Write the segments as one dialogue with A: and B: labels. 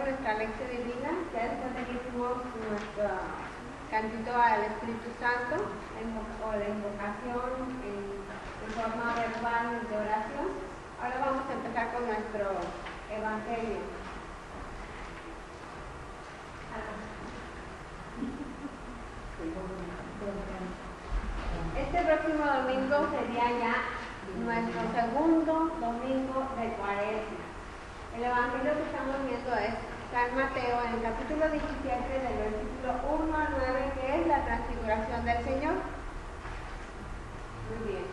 A: nuestra lección divina, ya después de que hicimos nuestro cantito al Espíritu Santo, o la invocación en forma verbal de oración. Ahora vamos a empezar con nuestro Evangelio. Este próximo domingo sería ya nuestro segundo domingo de Cuaresma. El Evangelio que estamos viendo es San Mateo, en el capítulo 17, del versículo 1 al 9, que es la transfiguración del Señor. Muy bien.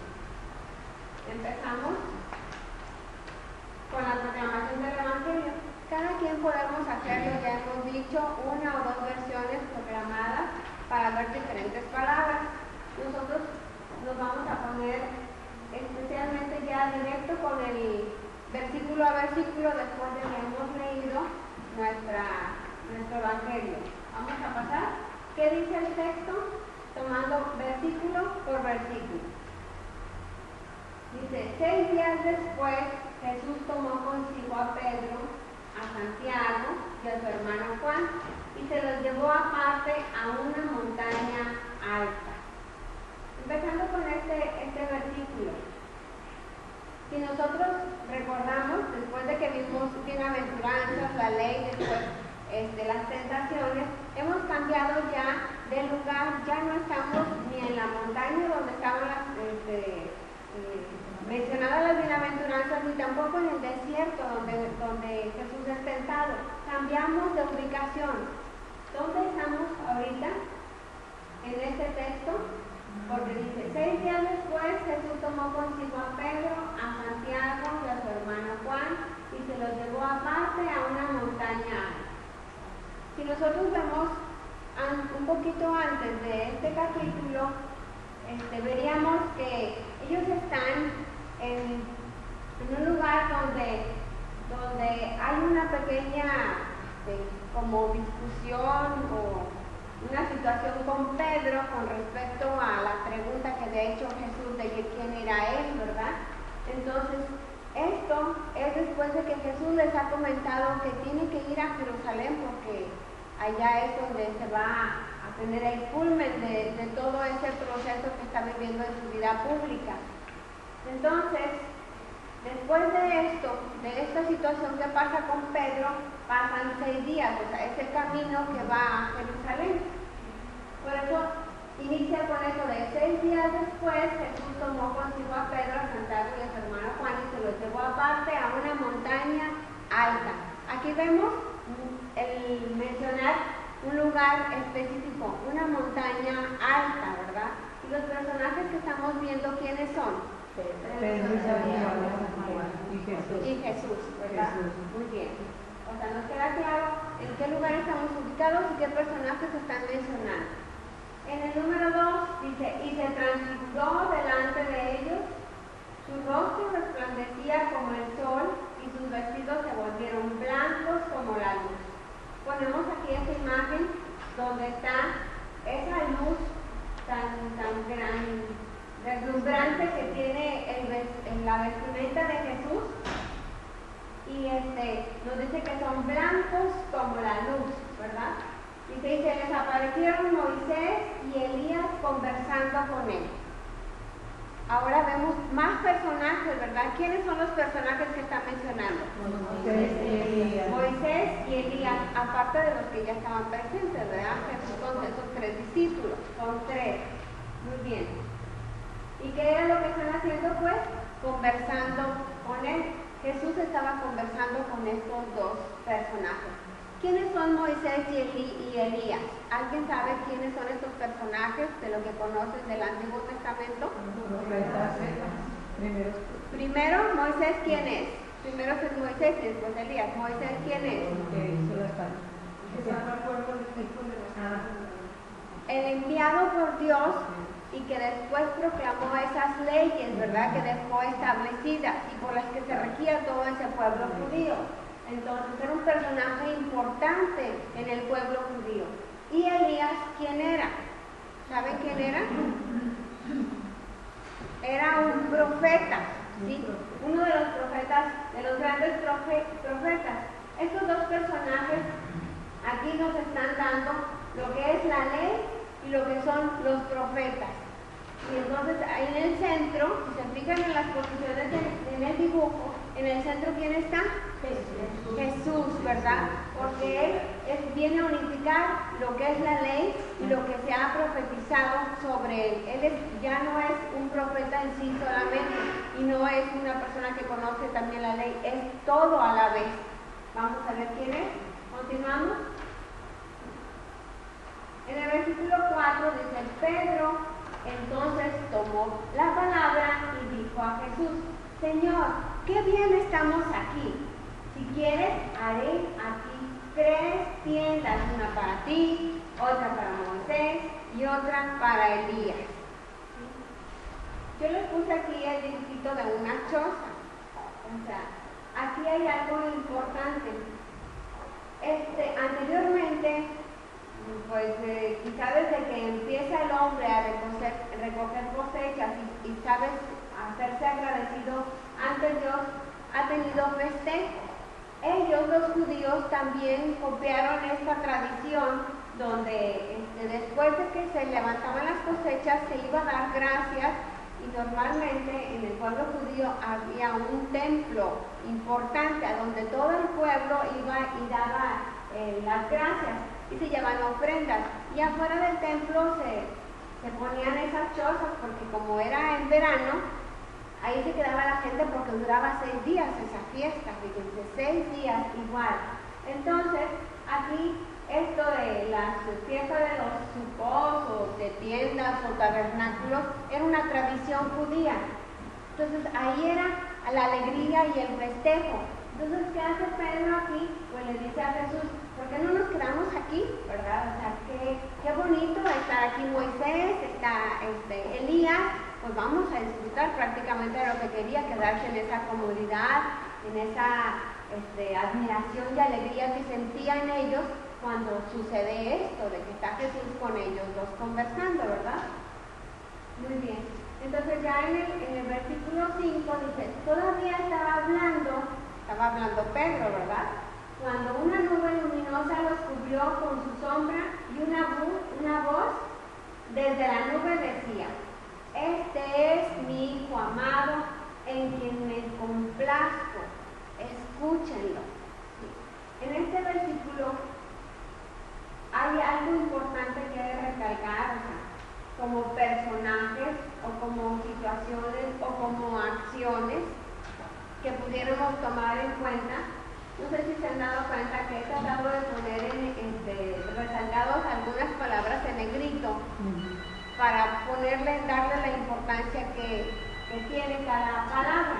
A: Empezamos con la proclamación del Evangelio. Cada quien podemos hacerlo, ya hemos dicho, una o dos versiones proclamadas para ver diferentes palabras. Nosotros nos vamos a poner especialmente ya directo con el versículo a versículo después de que hemos leído nuestro Evangelio. Vamos a pasar. ¿Qué dice el texto? Tomando versículo por versículo. Dice: 6 días después, Jesús tomó consigo a Pedro, a Santiago y a su hermano Juan, y se los llevó aparte a una montaña alta. Empezando con este versículo. Si nosotros recordamos, después de que vimos bienaventuranzas, la ley, después las tentaciones, hemos cambiado ya de lugar, ya no estamos ni en la montaña donde estaban mencionadas las bienaventuranzas, ni tampoco en el desierto donde Jesús es tentado. Cambiamos de ubicación. ¿Dónde estamos ahorita en este texto? Porque dice: 6 días después Jesús tomó consigo a Pedro, a Santiago y a su hermano Juan, y se los llevó aparte a una montaña alta. Si nosotros vemos un poquito antes de este capítulo, veríamos que ellos están en un lugar donde hay una pequeña como discusión o una situación con Pedro con respecto a la pregunta que de hecho Jesús de que quién era él, ¿verdad? Entonces, esto es después de que Jesús les ha comentado que tiene que ir a Jerusalén porque allá es donde se va a tener el culmen de todo ese proceso que está viviendo en su vida pública. Entonces, después de esto, de esta situación que pasa con Pedro, pasan 6 días, o sea, ese camino que va a Jerusalén. Por eso inicia con eso de 6 días después, Jesús tomó consigo a Pedro, a Santiago y a su hermano Juan y se los llevó aparte a una montaña alta. Aquí vemos el mencionar un lugar específico, una montaña alta, ¿verdad? Y los personajes que estamos viendo, ¿quiénes son? Pedro y Jesús, ¿verdad? Jesús. Muy bien. O sea, nos queda claro en qué lugar estamos ubicados y qué personajes están mencionando. En el número 2 dice: y se transfiguró delante de ellos, su rostro resplandecía como el sol y sus vestidos se volvieron blancos como la luz. Ponemos aquí esa imagen donde está esa luz tan gran, deslumbrante que tiene la vestimenta de Jesús, y nos dice que son blancos como la luz, ¿verdad? Y se dice: les aparecieron Moisés y Elías conversando con él. Ahora vemos más personajes, ¿verdad? ¿Quiénes son los personajes que está mencionando? Moisés y Elías, aparte de los que ya estaban presentes, ¿verdad? Jesús con esos 3 discípulos, son 3. Muy bien. ¿Y qué era lo que están haciendo? Pues conversando con él. Jesús estaba conversando con estos 2 personajes. ¿Quiénes son Moisés y Elías? ¿Alguien sabe quiénes son estos personajes de lo que conocen del Antiguo Testamento? Primero, Moisés, ¿quién es? Primero es Moisés y después Elías. Moisés, ¿quién es? El enviado por Dios y que después proclamó esas leyes, ¿verdad?, que dejó establecidas y por las que se regía todo ese pueblo judío. Entonces era un personaje importante en el pueblo judío. ¿Y Elías quién era? ¿Saben quién era? Era un profeta, ¿sí? Uno de los profetas, de los grandes profetas. Estos dos personajes aquí nos están dando lo que es la ley y lo que son los profetas. Y entonces ahí en el centro, si se fijan en las posiciones en el dibujo, en el centro ¿quién está? Jesús, ¿verdad? Porque Él viene a unificar lo que es la ley y lo que se ha profetizado sobre Él. Él ya no es un profeta en sí solamente y no es una persona que conoce también la ley, es todo a la vez. Vamos a ver quién es. Continuamos. En el versículo 4 dice: Pedro entonces tomó la palabra y dijo a Jesús: Señor, qué bien estamos aquí. Si quieres, haré aquí 3 tiendas, una para ti, otra para Moisés y otra para Elías. Yo les puse aquí el dibujito de una choza. O sea, aquí hay algo importante. Anteriormente, pues quizá desde que empieza el hombre a recoger cosechas y sabes hacerse agradecido ante Dios, ha tenido festejo. Ellos, los judíos, también copiaron esta tradición donde después de que se levantaban las cosechas se iba a dar gracias, y normalmente en el pueblo judío había un templo importante a donde todo el pueblo iba y daba las gracias y se llevaban ofrendas, y afuera del templo se ponían esas chozas porque como era en verano, ahí se quedaba la gente porque duraba 6 días esa fiesta, fíjense, 6 días igual. Entonces, aquí esto de las fiestas de los sucos o de tiendas o tabernáculos era una tradición judía. Entonces, ahí era la alegría y el festejo. Entonces, ¿qué hace Pedro aquí? Pues le dice a Jesús: ¿por qué no nos quedamos aquí? ¿Verdad? O sea, qué bonito estar aquí Moisés, está Elías. Pues vamos a disfrutar prácticamente de lo que quería, quedarse en esa comodidad, en esa admiración y alegría que sentían ellos cuando sucede esto, de que está Jesús con ellos dos conversando, ¿verdad? Muy bien. Entonces ya en el versículo 5 dice: todavía estaba hablando Pedro, ¿verdad? Cuando una nube luminosa los cubrió con su sombra y una voz desde la nube decía: este es mi Hijo amado, en quien me complazco, escúchenlo. En este versículo hay algo importante que recalcar, o sea, como personajes o como situaciones o como acciones que pudiéramos tomar en cuenta. No sé si se han dado cuenta que he tratado de poner resaltados algunas palabras en negrito para darle la importancia que tiene cada palabra.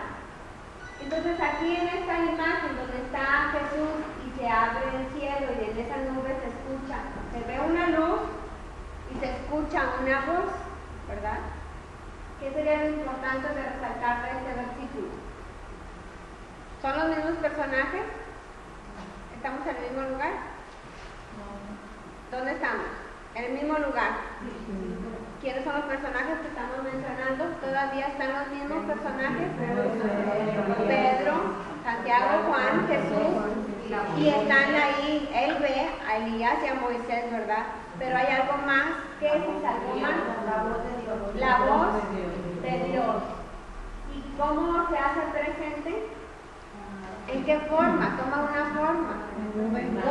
A: Entonces aquí en esta imagen donde está Jesús y se abre el cielo y en esa nube se ve una luz y se escucha una voz, ¿verdad? ¿Qué sería lo importante de resaltar de este versículo? ¿Son los mismos personajes? ¿Estamos en el mismo lugar? ¿Dónde estamos? En el mismo lugar. ¿Quiénes son los personajes que estamos mencionando? ¿Todavía están los mismos personajes? Pedro, Santiago, Juan, Jesús. Y están ahí, él ve a Elías y a Moisés, ¿verdad? Pero hay algo más. ¿Qué es algo más? La voz de Dios. La voz de Dios. ¿Y cómo se hace presente? ¿En qué forma? Toma una forma.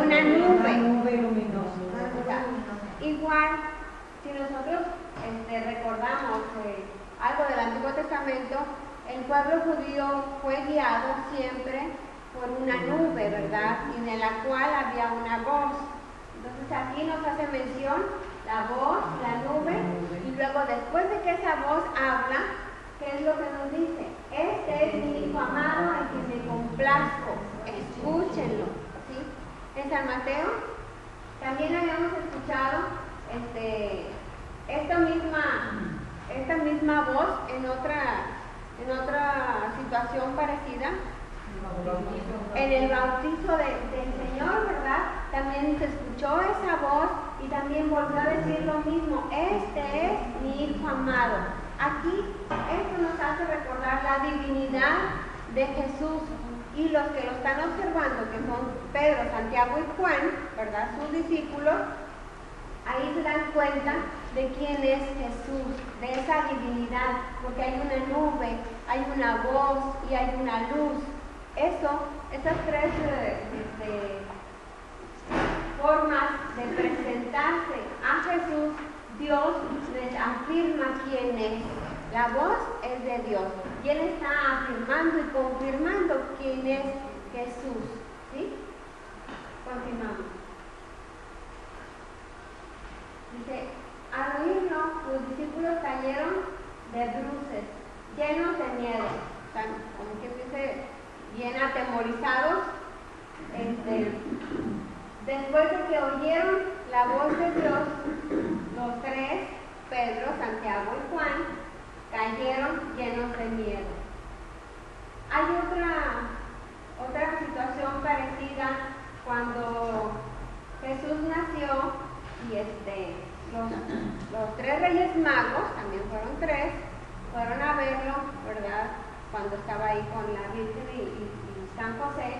A: Una nube luminosa. Igual, si nosotros recordamos algo del Antiguo Testamento, el pueblo judío fue guiado siempre por una nube, ¿verdad? Y en la cual había una voz. Entonces aquí nos hace mención la voz, la nube, y luego después de que esa voz habla, ¿qué es lo que nos dice? Este es mi Hijo amado en quien me complazco, escúchenlo. ¿Sí? En San Mateo también habíamos escuchado esta misma voz en otra situación parecida. En el bautizo del Señor, ¿verdad? También se escuchó esa voz y también volvió a decir lo mismo: este es mi Hijo amado. Aquí esto nos hace recordar la divinidad de Jesús, y los que lo están observando, que son Pedro, Santiago y Juan, ¿verdad? Sus discípulos, ahí se dan cuenta de quién es Jesús, de esa divinidad, porque hay una nube, hay una voz y hay una luz. Esas tres formas de presentarse a Jesús, Dios les afirma quién es. La voz es de Dios y Él está afirmando y confirmando quién es Jesús. ¿Sí? Continuamos. Dice, al oírlo, los discípulos cayeron de bruces, llenos de miedo. O sea, como que dice, bien atemorizados. Después de que oyeron la voz de Dios, los tres, Pedro, Santiago y Juan, cayeron llenos de miedo. Hay otra situación parecida cuando Jesús nació y los tres reyes magos, también fueron tres, fueron a verlo, ¿verdad? Cuando estaba ahí con la Virgen y San José.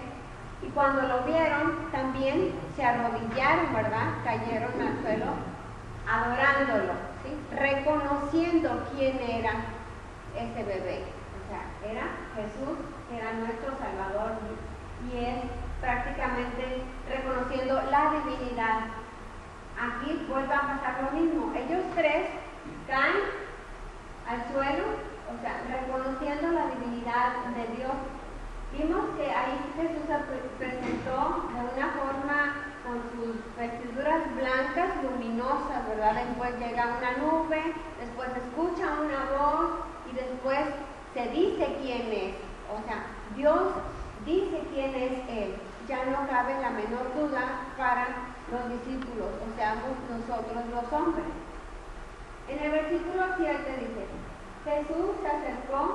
A: Y cuando lo vieron, también se arrodillaron, ¿verdad? Cayeron al suelo adorándolo, ¿sí? Reconociendo quién era ese bebé. O sea, era Jesús, que era nuestro Salvador, y es prácticamente reconociendo la divinidad. Aquí vuelve a pasar lo mismo. Ellos tres caen al suelo, o sea, reconociendo la divinidad de Dios. Vimos que ahí Jesús se presentó de una forma con sus vestiduras blancas, luminosas, ¿verdad? Después llega una nube, después se escucha una voz y después se dice quién es. O sea, Dios dice quién es Él. Ya no cabe la menor duda para los discípulos, o sea, nosotros los hombres. En el versículo 7 dice, Jesús se acercó